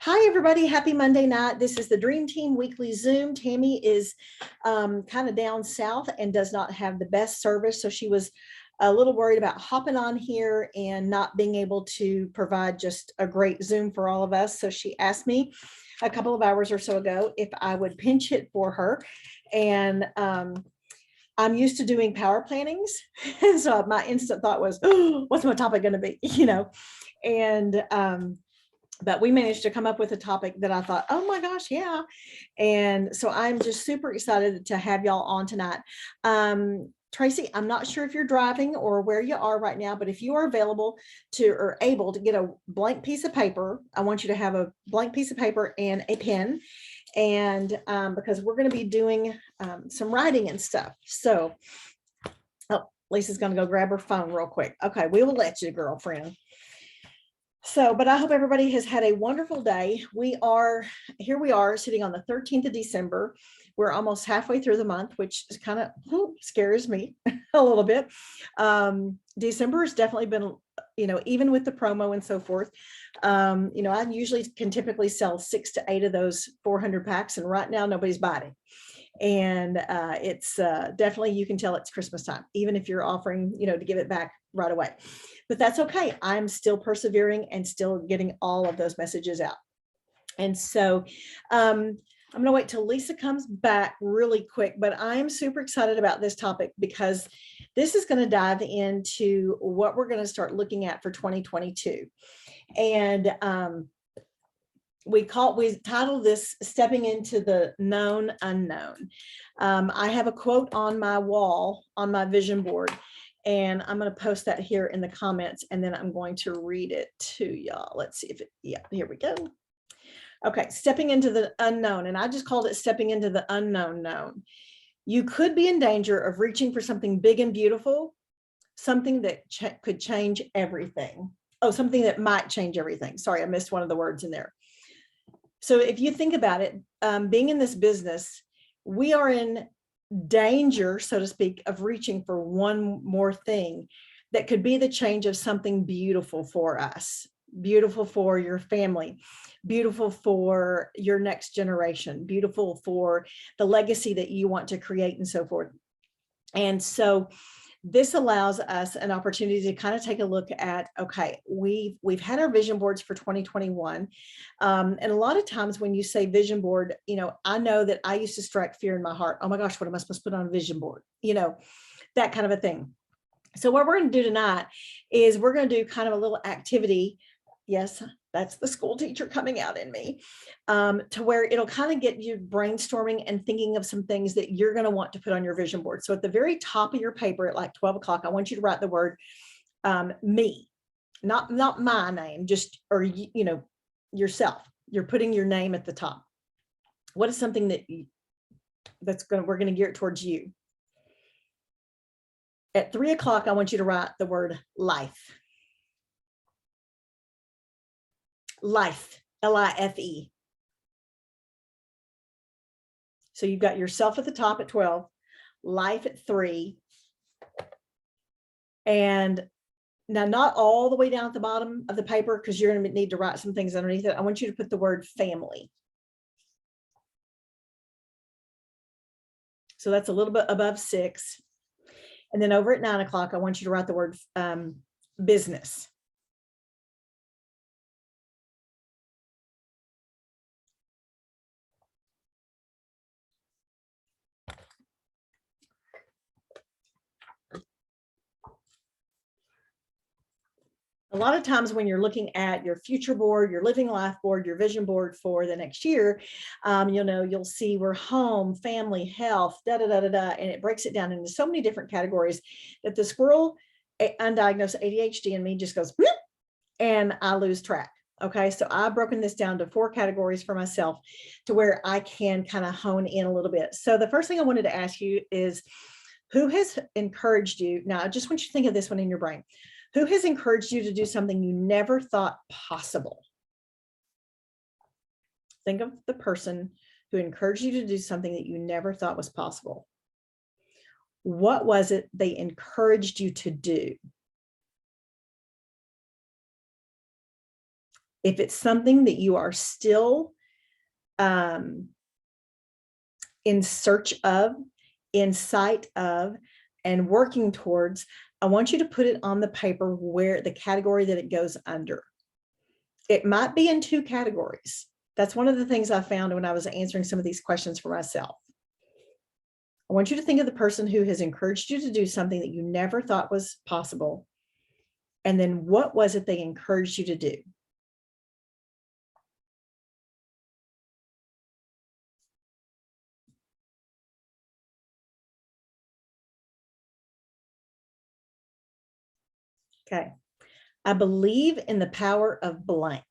Hi, everybody. Happy Monday night. This is the Dream Team Weekly Zoom. Tammy is kind of down south and does not have the best service. So she was a little worried about hopping on here and not being able to provide just a great Zoom for all of us. So she asked me a couple of hours or so ago if I would pinch hit for her. And I'm used to doing power plannings. And so my instant thought was, oh, what's my topic going to be? And but we managed to come up with a topic that I thought, oh my gosh, yeah. And so I'm just super excited to have y'all on tonight. Tracy, I'm not sure if you're driving or where you are right now, but if you are available to or able to get a blank piece of paper, I want you to have a blank piece of paper and a pen. And because we're going to be doing some writing and stuff. So, oh, Lisa's going to go grab her phone real quick. Okay, we will let you, girlfriend. So, but I hope everybody has had a wonderful day. We are sitting on the 13th of December. We're almost halfway through the month, which is kind of scares me a little bit. December has definitely been, even with the promo and so forth, I usually can typically sell 6 to 8 of those 400 packs. And right now nobody's biting. And it's definitely, you can tell it's Christmas time, even if you're offering, to give it back right away. But that's okay. I'm still persevering and still getting all of those messages out. And so I'm going to wait till Lisa comes back really quick, but I'm super excited about this topic because this is going to dive into what we're going to start looking at for 2022. And we titled this Stepping into the Known Unknown. I have a quote on my wall on my vision board, and I'm going to post that here in the comments, and then I'm going to read it to y'all. Let's see if here we go. Okay, stepping into the unknown, and I just called it stepping into the unknown known. You could be in danger of reaching for something big and beautiful, something that could change everything. Oh, something that might change everything. Sorry, I missed one of the words in there. So if you think about it, being in this business, we are in danger, so to speak, of reaching for one more thing that could be the change of something beautiful for us, beautiful for your family, beautiful for your next generation, beautiful for the legacy that you want to create and so forth. And so this allows us an opportunity to kind of take a look at, okay, we've had our vision boards for 2021. And a lot of times when you say vision board, I know that I used to strike fear in my heart. Oh my gosh, what am I supposed to put on a vision board? That kind of a thing. So what we're going to do tonight is we're going to do kind of a little activity. Yes, that's the school teacher coming out in me, to where it'll kind of get you brainstorming and thinking of some things that you're going to want to put on your vision board. So at the very top of your paper at like 12 o'clock, I want you to write the word me, not my name, just, or, yourself. You're putting your name at the top. What is something we're going to gear it towards you? At 3 o'clock, I want you to write the word life. Life, L-I-F-E. So you've got yourself at the top at 12, life at 3. And now not all the way down at the bottom of the paper, because you're going to need to write some things underneath it. I want you to put the word family. So that's a little bit above 6. And then over at 9 o'clock, I want you to write the word business. A lot of times when you're looking at your future board, your living life board, your vision board for the next year, you'll see we're home, family, health, and it breaks it down into so many different categories that the squirrel, undiagnosed ADHD in me just goes, whoop, and I lose track. Okay, so I've broken this down to 4 categories for myself to where I can kind of hone in a little bit. So the first thing I wanted to ask you is, who has encouraged you? Now, I just want you to think of this one in your brain. Who has encouraged you to do something you never thought possible? Think of the person who encouraged you to do something that you never thought was possible. What was it they encouraged you to do? If it's something that you are still in search of, in sight of, and working towards, I want you to put it on the paper where the category that it goes under. It might be in 2 categories. That's one of the things I found when I was answering some of these questions for myself. I want you to think of the person who has encouraged you to do something that you never thought was possible. And then what was it they encouraged you to do? Okay. I believe in the power of blank.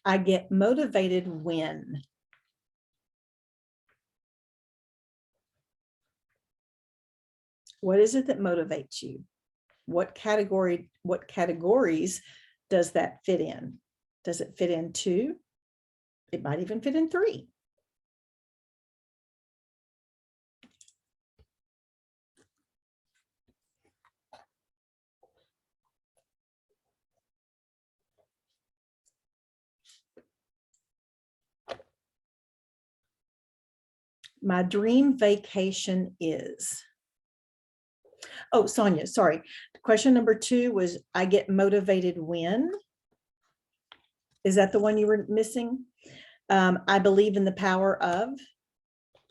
I get motivated when. What is it that motivates you? What categories does that fit in? Does it fit in 2? It might even fit in 3. My dream vacation is. Oh, Sonia, sorry. Question number 2 was, I get motivated when. Is that the one you were missing? I believe in the power of.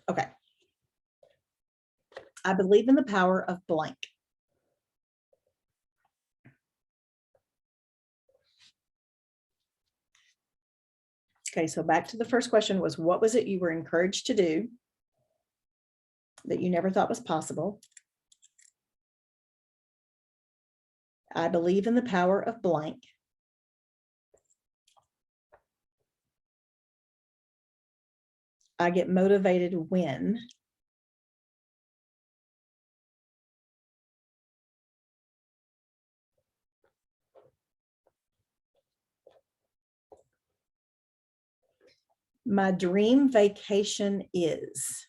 Okay. I believe in the power of blank. Okay, so back to the first question was, what was it you were encouraged to do that you never thought was possible? I believe in the power of blank. I get motivated when. My dream vacation is.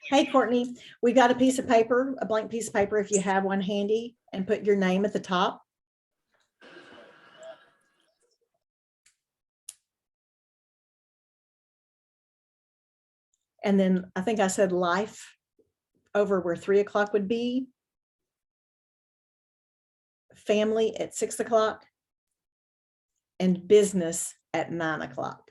Hey, Courtney, we got a piece of paper, a blank piece of paper, if you have one handy, and put your name at the top. And then I think I said life over where 3 o'clock would be. Family at 6 o'clock. And business at 9 o'clock.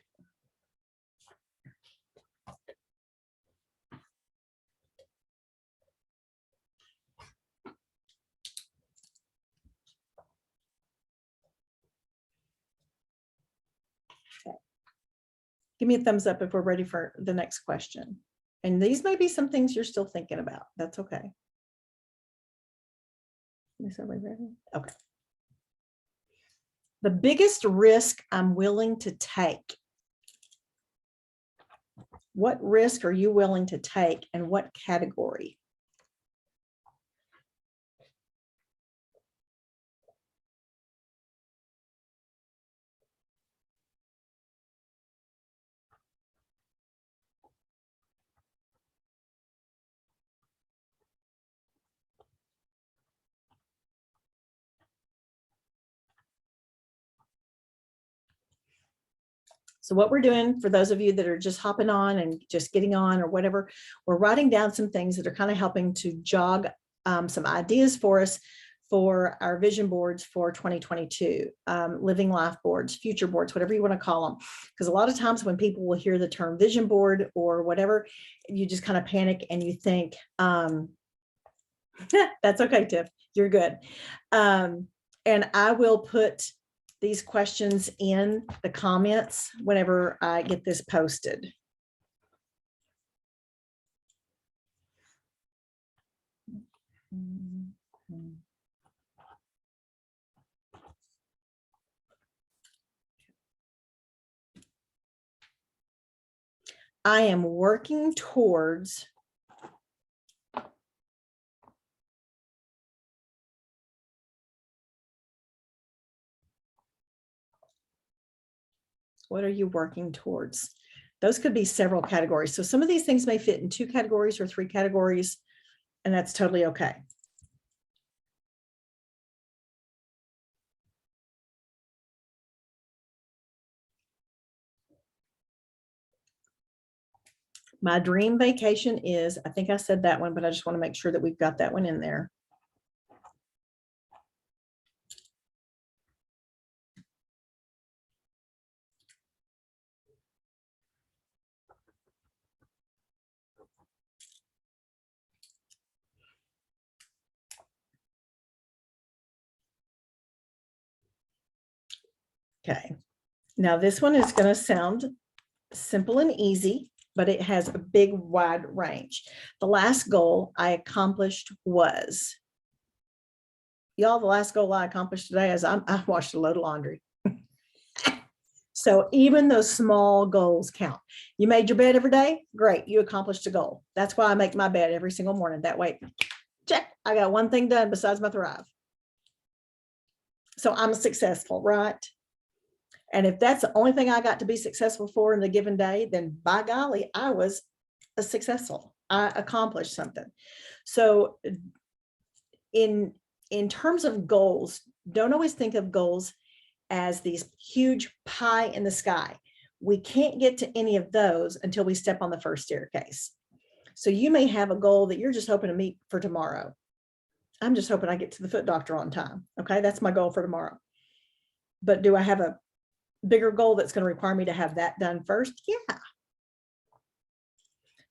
Give me a thumbs up if we're ready for the next question. And these may be some things you're still thinking about. That's okay. Is everybody ready? Okay. The biggest risk I'm willing to take. What risk are you willing to take and what category? So what we're doing, for those of you that are just hopping on and just getting on or whatever, we're writing down some things that are kind of helping to jog some ideas for us for our vision boards for 2022, living life boards, future boards, whatever you want to call them. Because a lot of times when people will hear the term vision board or whatever, you just kind of panic and you think, That's okay, Tiff. You're good. And I will put these questions in the comments whenever I get this posted. I am working towards what are you working towards? Those could be several categories. So some of these things may fit in 2 categories or 3 categories, and that's totally okay. My dream vacation is, I think I said that one, but I just want to make sure that we've got that one in there. Okay. Now this one is going to sound simple and easy, but it has a big wide range. The last goal I accomplished was, y'all, the last goal I accomplished today is I washed a load of laundry. So even those small goals count. You made your bed every day, great, you accomplished a goal. That's why I make my bed every single morning. That way, check, I got one thing done besides my Thrive. So I'm successful, right? And if that's the only thing I got to be successful for in the given day, then by golly, I was a successful. I accomplished something. So in terms of goals, don't always think of goals as these huge pie in the sky. We can't get to any of those until we step on the first staircase. So you may have a goal that you're just hoping to meet for tomorrow. I'm just hoping I get to the foot doctor on time. Okay, that's my goal for tomorrow. But do I have a bigger goal that's going to require me to have that done first? Yeah.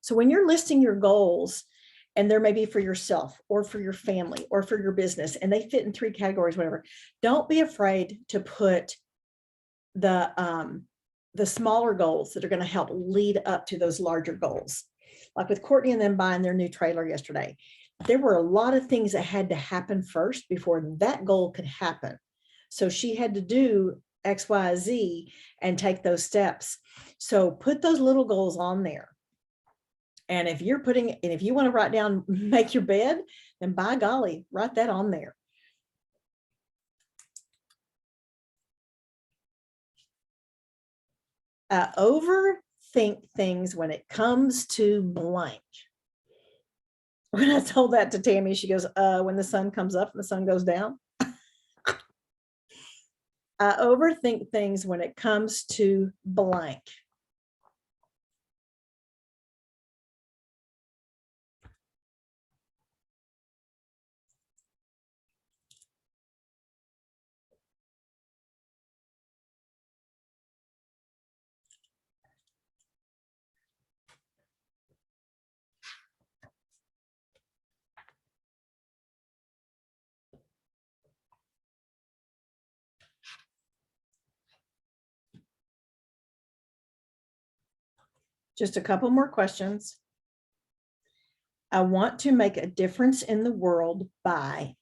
So when you're listing your goals, and there may be for yourself or for your family or for your business, and they fit in 3 categories, whatever, don't be afraid to put the smaller goals that are going to help lead up to those larger goals. Like with Courtney and them buying their new trailer yesterday, there were a lot of things that had to happen first before that goal could happen. So she had to do X, Y, Z and take those steps. So put those little goals on there. And if you're putting, and if you want to write down, make your bed, then by golly, write that on there. Overthink things when it comes to blank. When I told that to Tammy, she goes, when the sun comes up and the sun goes down. I overthink things when it comes to blank. Just a couple more questions. I want to make a difference in the world by.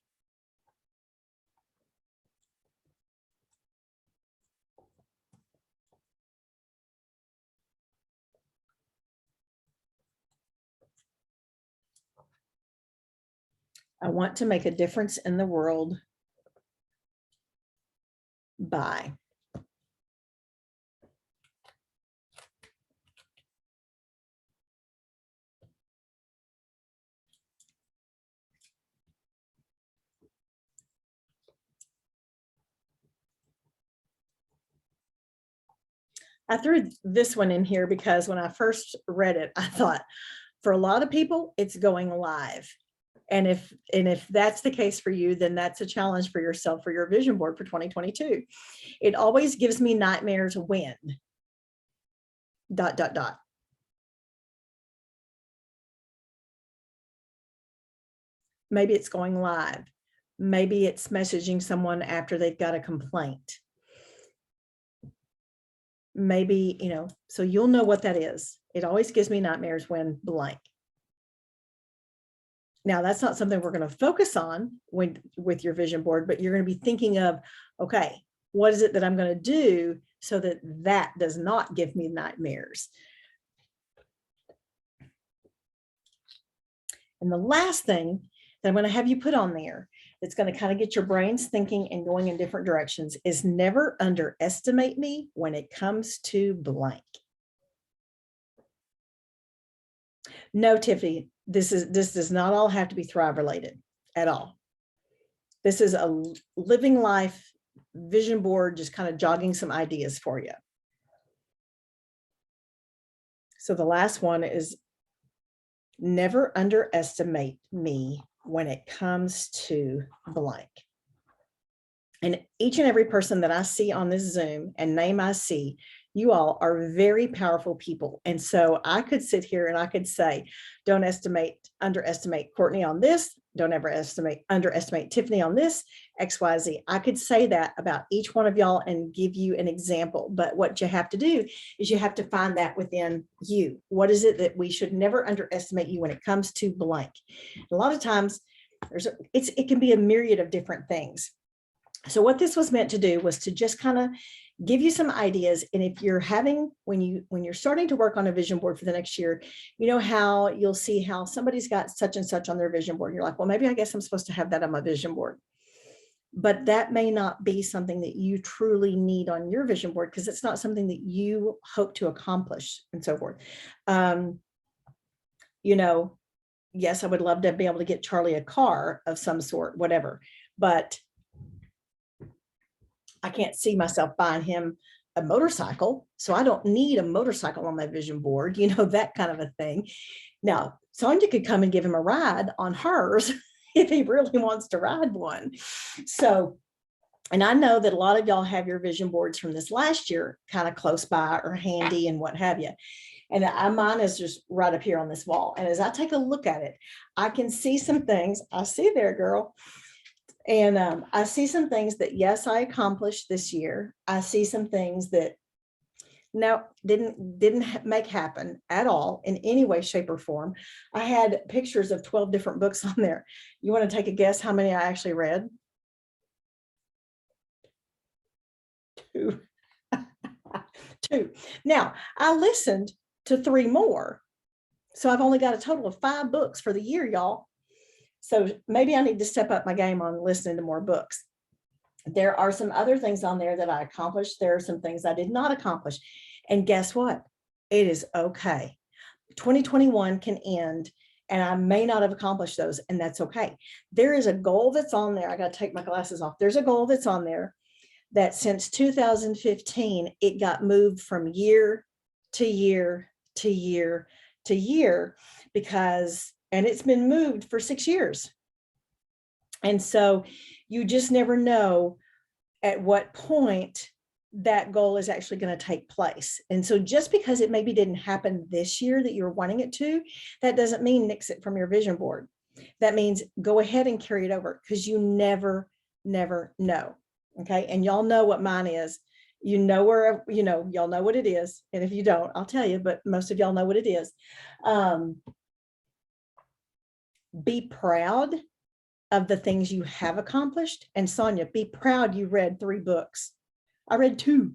I want to make a difference in the world by. I threw this one in here because when I first read it, I thought for a lot of people, it's going live. And if that's the case for you, then that's a challenge for yourself for your vision board for 2022. It always gives me nightmares when. ... Maybe it's going live. Maybe it's messaging someone after they've got a complaint. Maybe, you know, so you'll know what that is. It always gives me nightmares when blank. Now, that's not something we're going to focus on with your vision board, but you're going to be thinking of, okay, what is it that I'm going to do so that that does not give me nightmares? And the last thing that I'm going to have you put on there that's going to kind of get your brains thinking and going in different directions is never underestimate me when it comes to blank. No, Tiffany, this does not all have to be Thrive related at all. This is a living life vision board, just kind of jogging some ideas for you. So the last one is never underestimate me when it comes to blank. And each and every person that I see on this Zoom and name I see, you all are very powerful people. And so I could sit here and I could say, don't underestimate Courtney on this. Don't ever underestimate Tiffany on this, XYZ. I could say that about each one of y'all and give you an example. But what you have to do is you have to find that within you. What is it that we should never underestimate you when it comes to blank? A lot of times it can be a myriad of different things. So what this was meant to do was to just kind of give you some ideas. And if you're when you're starting to work on a vision board for the next year, you know how you'll see how somebody's got such and such on their vision board. You're like, well, maybe I guess I'm supposed to have that on my vision board. But that may not be something that you truly need on your vision board because it's not something that you hope to accomplish and so forth. You know, yes, I would love to be able to get Charlie a car of some sort, whatever, but I can't see myself buying him a motorcycle. So I don't need a motorcycle on my vision board, you know, that kind of a thing. Now, Sonia could come and give him a ride on hers if he really wants to ride one. So, and I know that a lot of y'all have your vision boards from this last year kind of close by or handy and what have you. And mine is just right up here on this wall. And as I take a look at it, I can see some things. I see there, girl. And I see some things that, yes, I accomplished this year. I see some things that no, didn't make happen at all in any way, shape, or form. I had pictures of 12 different books on there. You want to take a guess how many I actually read? 2. 2. Now, I listened to 3 more. So I've only got a total of 5 books for the year, y'all. So maybe I need to step up my game on listening to more books. There are some other things on there that I accomplished. There are some things I did not accomplish. And guess what? It is okay. 2021 can end and I may not have accomplished those, and that's okay. There is a goal that's on there. I got to take my glasses off. There's a goal that's on there that since 2015, it got moved from year to year to year to year and it's been moved for 6 years. And so you just never know at what point that goal is actually going to take place. And so just because it maybe didn't happen this year that you're wanting it to, that doesn't mean nix it from your vision board. That means go ahead and carry it over because you never know. Okay. And y'all know what mine is. You know where, y'all know what it is. And if you don't, I'll tell you, but most of y'all know what it is. Be proud of the things you have accomplished. And Sonia, be proud you read 3 books. I read 2.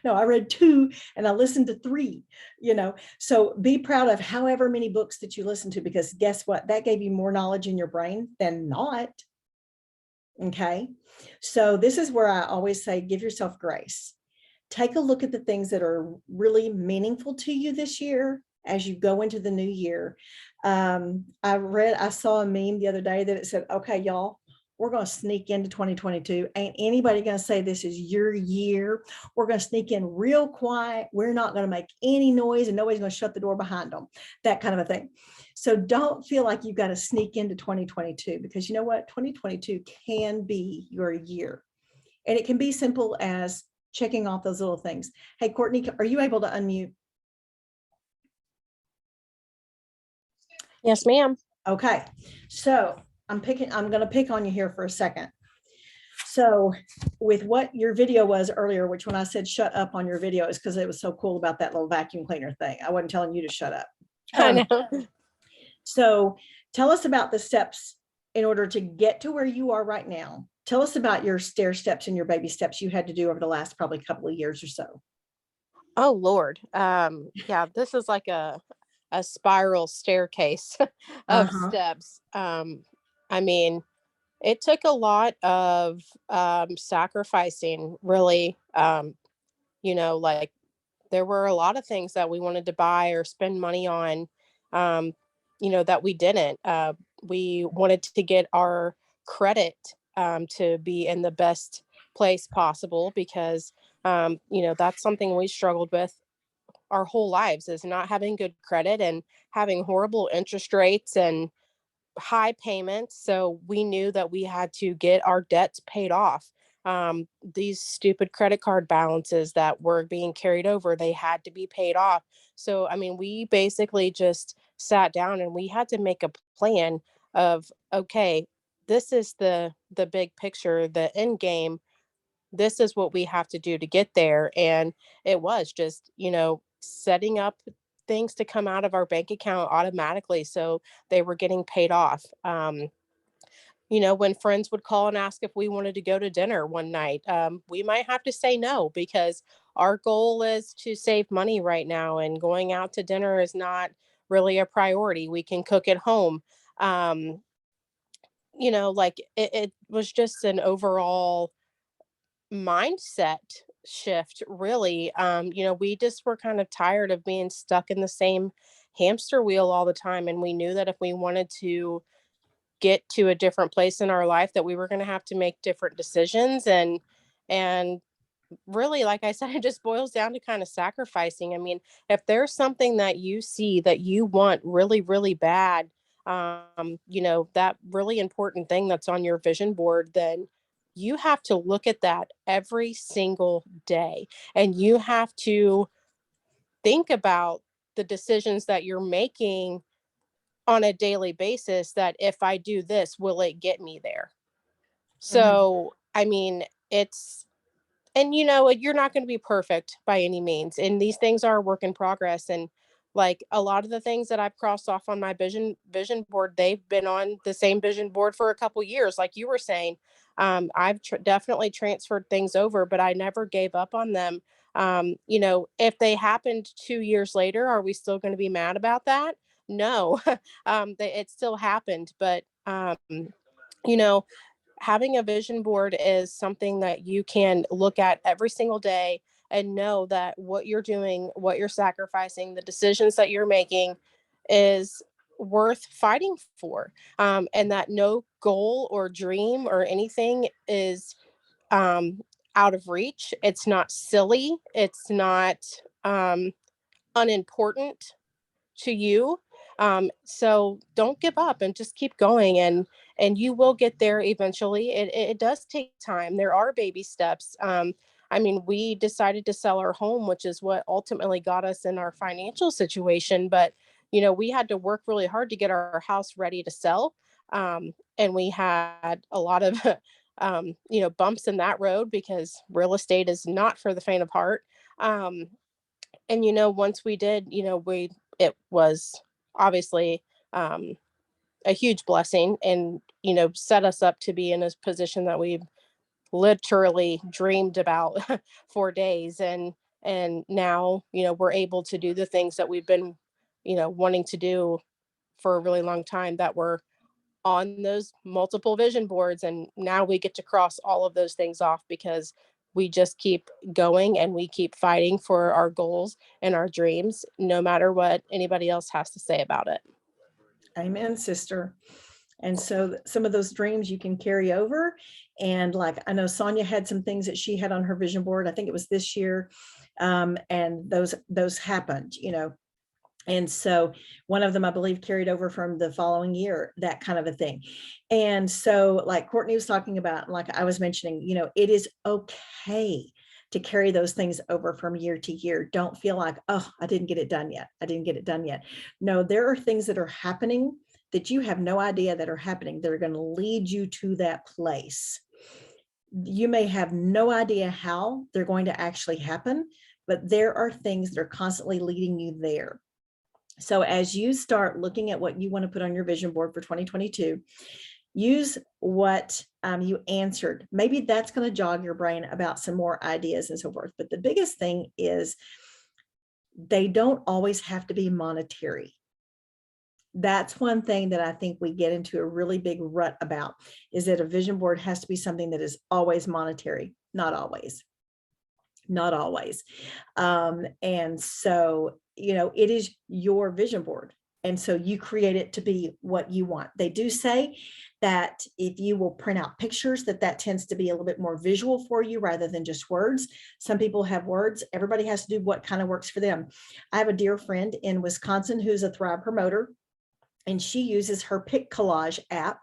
No, I read 2 and I listened to 3, so be proud of however many books that you listen to, because guess what? That gave you more knowledge in your brain than not. Okay. So this is where I always say, give yourself grace. Take a look at the things that are really meaningful to you this year as you go into the new year. I saw a meme the other day that it said, okay, y'all, we're going to sneak into 2022. Ain't anybody going to say this is your year. We're going to sneak in real quiet. We're not going to make any noise and nobody's going to shut the door behind them. That kind of a thing. So don't feel like you've got to sneak into 2022, because you know what? 2022 can be your year. And it can be simple as checking off those little things. Hey, Courtney, are you able to unmute? Yes, ma'am. Okay, so I'm going to pick on you here for a second. So with what your video was earlier, which when I said shut up on your video is because it was so cool about that little vacuum cleaner thing. I wasn't telling you to shut up. I know. So tell us about the steps in order to get to where you are right now. Tell us about your stair steps and your baby steps you had to do over the last probably couple of years or so. Oh Lord. Yeah, this is like a spiral staircase of Uh-huh. steps. I mean, it took a lot of sacrificing, really. Like there were a lot of things that we wanted to buy or spend money on, um, that we didn't. We wanted to get our credit to be in the best place possible because, that's something we struggled with our whole lives is not having good credit and having horrible interest rates and high payments. So we knew that we had to get our debts paid off. These stupid credit card balances that were being carried over, they had to be paid off. So, I mean, we basically just sat down and we had to make a plan of, okay, this is the big picture, the end game. This is what we have to do to get there. And it was just, setting up things to come out of our bank account automatically. So they were getting paid off. When friends would call and ask if we wanted to go to dinner one night, we might have to say no because our goal is to save money right now. And going out to dinner is not really a priority. We can cook at home. Um, like it was just an overall mindset shift really. We just were kind of tired of being stuck in the same hamster wheel all the time, and we knew that if we wanted to get to a different place in our life that we were going to have to make different decisions. And really, like I said, it just boils down to kind of sacrificing. I mean, if there's something that you see that you want really really bad, that really important thing that's on your vision board, then you have to look at that every single day, and you have to think about the decisions that you're making on a daily basis, that if I do this, will it get me there? Mhm. So, I mean, it's and you're not going to be perfect by any means, and these things are a work in progress. And like a lot of the things that I've crossed off on my vision board, they've been on the same vision board for a couple years, like you were saying. I've definitely transferred things over, but I never gave up on them. If they happened 2 years later, are we still going to be mad about that? No. It still happened, but you know having a vision board is something that you can look at every single day and know that what you're doing, what you're sacrificing, the decisions that you're making is worth fighting for. And that no goal or dream or anything is um, out of reach. It's not silly. It's not um, unimportant to you. So don't give up and just keep going, and you will get there eventually. It does take time. There are baby steps. I mean, we decided to sell our home, which is what ultimately got us in our financial situation. But we had to work really hard to get our house ready to sell, and we had a lot of bumps in that road because real estate is not for the faint of heart. Um, and once we did, it was obviously um a huge blessing, and set us up to be in a position that we literally dreamed about for days. And now we're able to do the things that we've been wanting to do for a really long time, that were on those multiple vision boards. And now we get to cross all of those things off because we just keep going and we keep fighting for our goals and our dreams, no matter what anybody else has to say about it. Amen, sister. And so some of those dreams you can carry over. And like I know Sonia had some things that she had on her vision board. I think it was this year. And those happened. And so one of them, I believe, carried over from the following year, that kind of a thing. And so, like Courtney was talking about, like I was mentioning, it is okay to carry those things over from year to year. Don't feel like, oh, I didn't get it done yet. I didn't get it done yet. No, there are things that are happening that you have no idea that are happening that are going to lead you to that place. You may have no idea how they're going to actually happen, but there are things that are constantly leading you there. So as you start looking at what you want to put on your vision board for 2022, use what you answered. Maybe that's going to jog your brain about some more ideas and so forth. But the biggest thing is they don't always have to be monetary. That's one thing that I think we get into a really big rut about, is that a vision board has to be something that is always monetary. Not always. Not always. And so, it is your vision board. And so you create it to be what you want. They do say that if you will print out pictures, that tends to be a little bit more visual for you rather than just words. Some people have words. Everybody has to do what kind of works for them. I have a dear friend in Wisconsin who's a Thrive promoter, and she uses her Pic Collage app,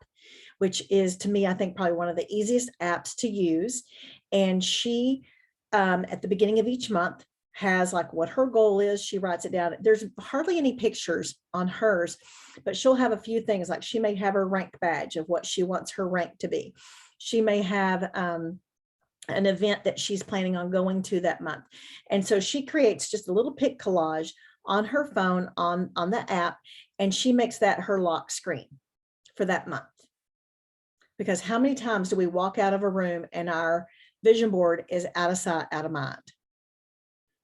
which is, to me, I think probably one of the easiest apps to use. And she, at the beginning of each month, has like what her goal is. She writes it down. There's hardly any pictures on hers, but she'll have a few things, like she may have her rank badge of what she wants her rank to be. She may have an event that she's planning on going to that month. And so she creates just a little Pic Collage on her phone, on the app, and she makes that her lock screen for that month. Because how many times do we walk out of a room and our vision board is out of sight, out of mind?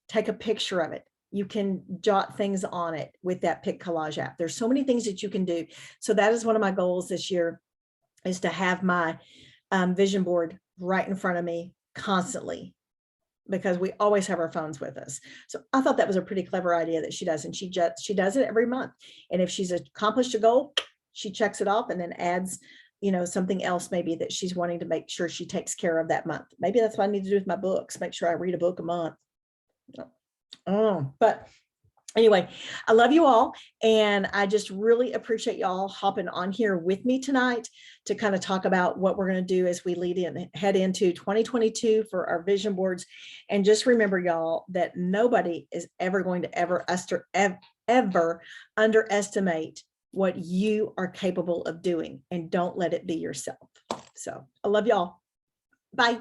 Take a picture of it. You can jot things on it with that Pic Collage app. There's so many things that you can do. So that is one of my goals this year, is to have my vision board right in front of me constantly, because we always have our phones with us. So I thought that was a pretty clever idea that she does. And she does it every month. And if she's accomplished a goal, she checks it off and then adds, something else maybe that she's wanting to make sure she takes care of that month. Maybe that's what I need to do with my books. Make sure I read a book a month. But anyway, I love you all. And I just really appreciate y'all hopping on here with me tonight to kind of talk about what we're going to do as we head into 2022 for our vision boards. And just remember, y'all, that nobody is ever going to ever underestimate what you are capable of doing, and don't let it be yourself. So I love y'all. Bye.